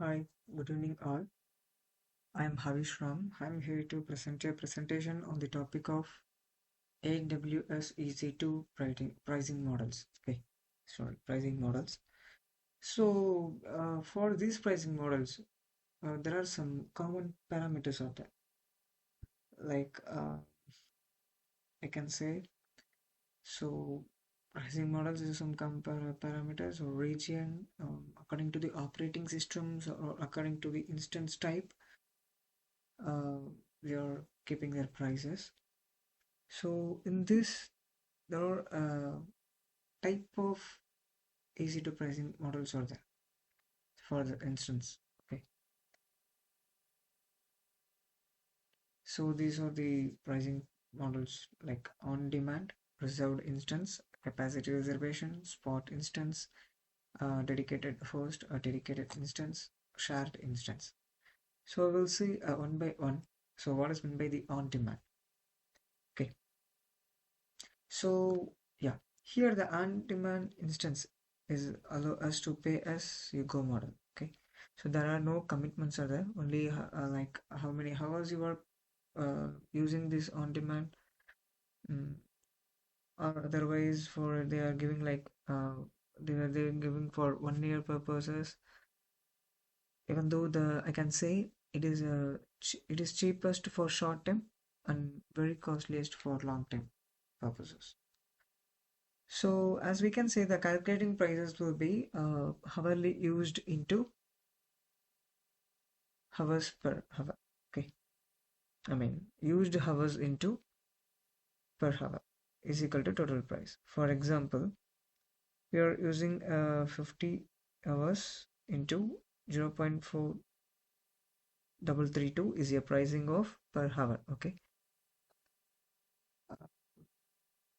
Hi, good evening all. I am Havish Ram. I am here to present a presentation on the topic of AWS EC2 pricing models. Pricing models. For these pricing models, there are some common parameters out there. Like I can say, so pricing models is some parameters or region according to the operating systems or according to the instance type. Uh, they are keeping their prices. So in this, there are type of EC2 pricing models are there for the instance. Okay, so these are the pricing models like on demand, reserved instance, capacity reservation, spot instance, dedicated host, a dedicated instance, shared instance. So we'll see one by one. So what is meant by the on demand? Okay, so yeah, here the on-demand instance is allow us to pay as you go model. Okay, so there are no commitments are there. Only like how many hours you are using this on-demand, mm, or otherwise for they are giving like they're giving for 1 year purposes. Even though the I can say it is it is cheapest for short term and very costliest for long term purposes. So as we can say, the calculating prices will be hourly used into hours per hour. Okay, I mean used hours into per hour is equal to total price. For example, we are using 50 hours into 0.4332 is a pricing of per hour. Okay,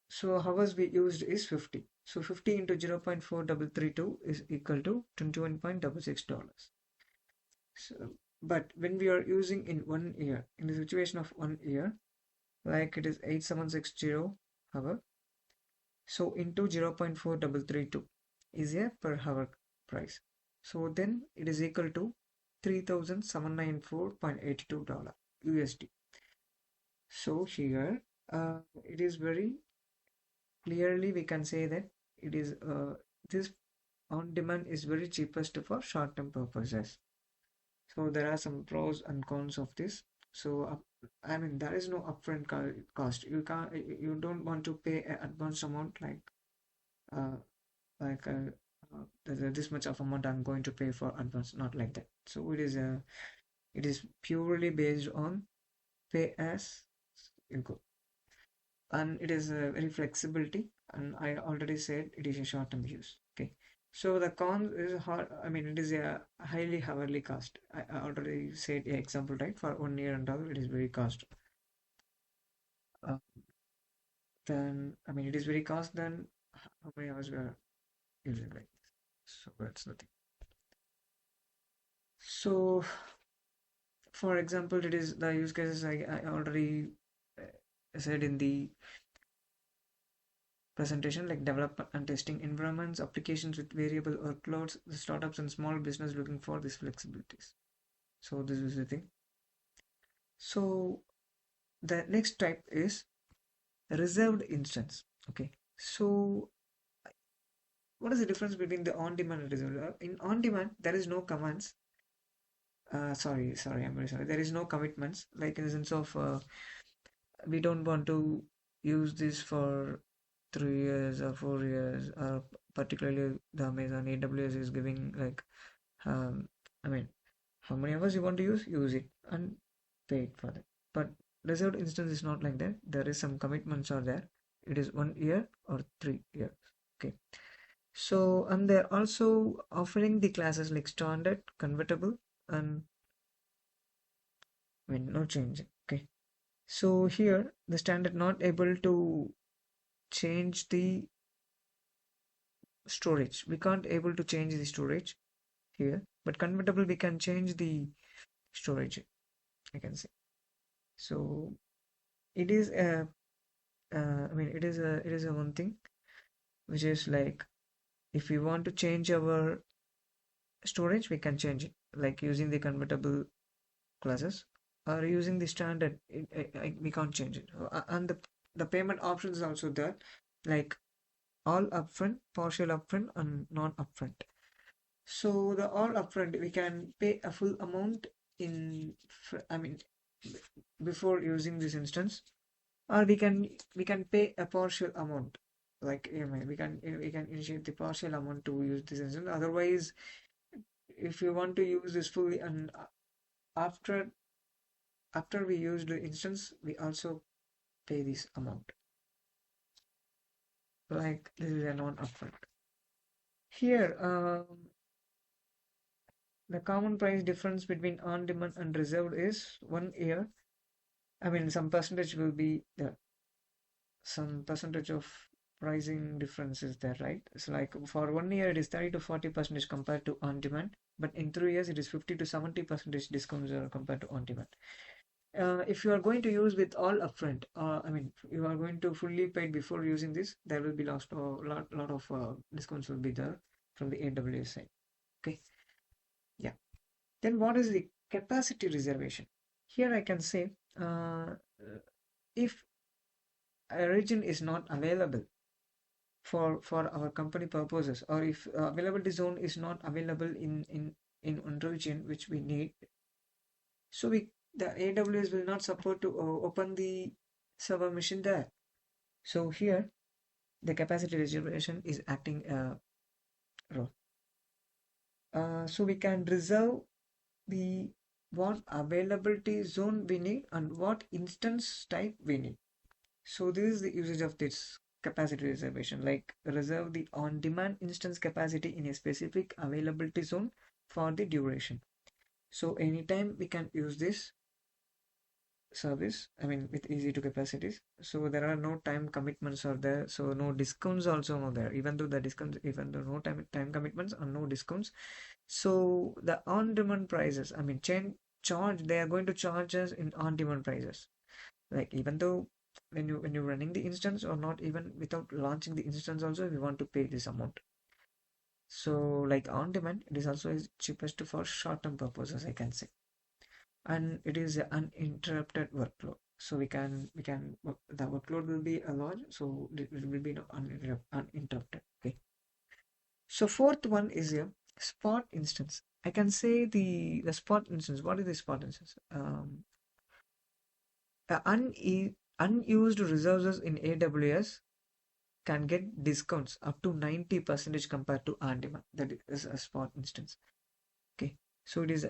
so hours we used is 50. So 50 into 0.4332 is equal to $21.66. So, but when we are using in 1 year, in the situation of 1 year, like it is 8760 hour, so into 0.4332 is a per hour price. So then it is equal to $3,794.82 USD. So here it is very clearly we can say that it is this on demand is very cheapest for short term purposes. So there are some pros and cons of this. So I mean there is no upfront cost. You don't want to pay an advance amount uh, like this much of amount I'm going to pay for advance. Not like that. So it is purely based on pay as you go, and it is very flexibility. And I already said it is a short term use. Okay. So the con is hard. I mean, it is a highly hourly cost. I already said a example, right? For 1 year and all, it is very cost. Uh, then I mean, it is very cost. Then how many hours we are using like this? So that's the thing. So for example, it is the use cases I already said in the presentation, like development and testing environments, applications with variable workloads, the startups and small business looking for these flexibilities. So this is the thing. So the next type is reserved instance. Okay, so what is the difference between the on-demand and reserved? In on-demand there is no commands. Sorry, I'm very sorry, there is no commitments, like in the sense of we don't want to use this for 3 years or 4 years, or particularly the Amazon AWS is giving like I mean how many hours you want to use it and pay it for that. But reserved instance is not like that. There is some commitments are there. It is 1 year or 3 years. Okay, so and they're also offering the classes like standard, convertible, and I mean no changing. Okay, so here the standard not able to change the storage. We can't able to change the storage here, but convertible we can change the storage, I can say. So it is a I mean it is a one thing which is like if we want to change our storage we can change it. like using the convertible classes or using the standard, we can't change it. And the payment options also there, like all upfront, partial upfront, and non-upfront. So the all upfront, we can pay a full amount in, I mean, before using this instance, or we can pay a partial amount, like EMI. We can initiate the partial amount to use this instance. Otherwise, if you want to use this fully, and after after we use the instance, we also pay this amount. Like this is a non-upfront. Here, the common price difference between on-demand and reserved is 1 year. I mean, some percentage will be there. Some percentage of pricing difference is there, right? So like for 1 year, it is 30 to 40% compared to on-demand, but in 3 years, it is 50 to 70% discounts compared to on-demand. If you are going to use with all upfront, I mean, you are going to fully paid before using this, there will be lost a lot of discounts will be there from the AWS side. Okay, yeah. Then what is the capacity reservation? Here I can say, if a region is not available for our company purposes, or if availability zone is not available in one region which we need, so the AWS will not support to open the server machine there. So here the capacity reservation is acting a role. So we can reserve the what availability zone we need and what instance type we need. So this is the usage of this capacity reservation, like reserve the on-demand instance capacity in a specific availability zone for the duration. So anytime we can use this service, I mean, with EC2 capacities. So there are no time commitments are there. So no discounts also no there. Even though the discounts, even though no time commitments and no discounts. So the on-demand prices, I mean, charge, they are going to charge us in on-demand prices. Like even though when you're running the instance, or not even without launching the instance also, we want to pay this amount. So like on demand, it is also is cheapest for short-term purposes, I can say. And it is an uninterrupted workload. So the workload will be a lot, so it will be uninterrupted. Okay. So fourth one is a spot instance. I can say the spot instance. What is the spot instance? Unused resources in AWS can get discounts up to 90% compared to on-demand. That is a spot instance. Okay, so it is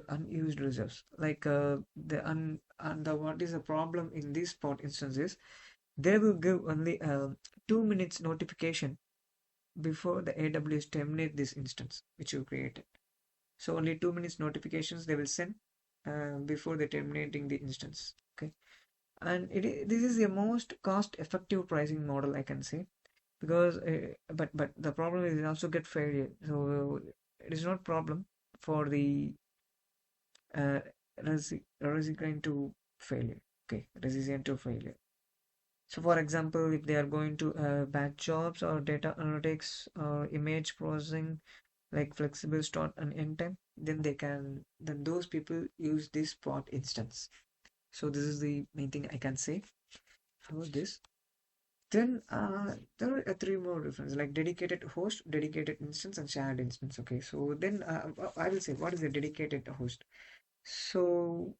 unused reserves. Like what is the problem in this spot instance is they will give only 2 minutes notification before the AWS terminate this instance which you created. So only 2 minutes notifications they will send before they terminating the instance. Okay, and this is the most cost-effective pricing model, I can say, because but the problem is it also get failure. So it is not problem for the uh, resilient to failure. Okay, resilient to failure. So for example, if they are going to batch jobs or data analytics or image processing, like flexible start and end time, then those people use this spot instance. So this is the main thing I can say about this. Then there are three more differences, like dedicated host, dedicated instance, and shared instance. Okay, so then I will say what is a dedicated host. So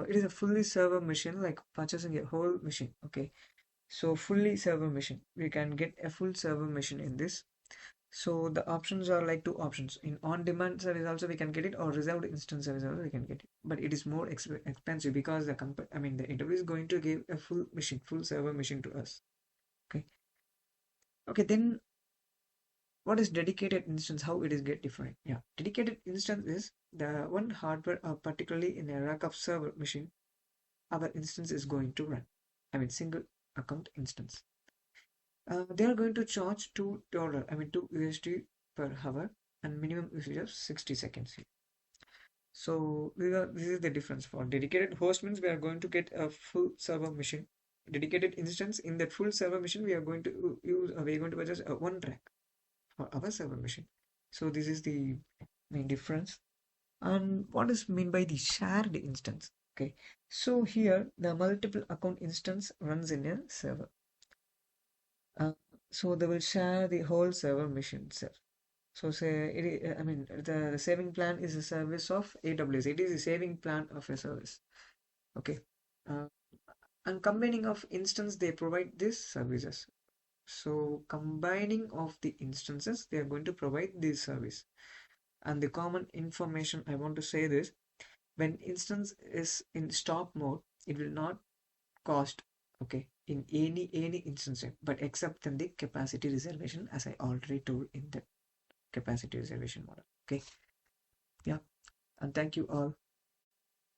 it is a fully server machine, like purchasing a whole machine. Okay, so fully server machine, we can get a full server machine in this. So the options are like two options. In on-demand service also we can get it, or reserved instance service also we can get it. But it is more expensive because the AWS is going to give a full machine, full server machine to us. Okay. Okay, then what is dedicated instance? How it is get defined? Yeah, dedicated instance is the one hardware, particularly in a rack of server machine, our instance is going to run. I mean, single account instance. They are going to charge $2, I mean $2 per hour, and minimum usage of 60 seconds here. So this is the difference. For dedicated host means we are going to get a full server machine. Dedicated instance, in that full server machine we are going to purchase one rack for our server machine. So this is the main difference. And what is mean by the shared instance? Okay, so here the multiple account instance runs in a server. uh, so they will share the whole server machine itself. So say I mean the saving plan is a service of AWS. It is a saving plan of a service. Okay. uh, and combining of instance, they provide these services. So combining of the instances, they are going to provide this service. And the common information I want to say this: when instance is in stop mode, it will not cost, okay, in any instance, but except in the capacity reservation, as I already told in the capacity reservation model. Okay. Yeah. And thank you all.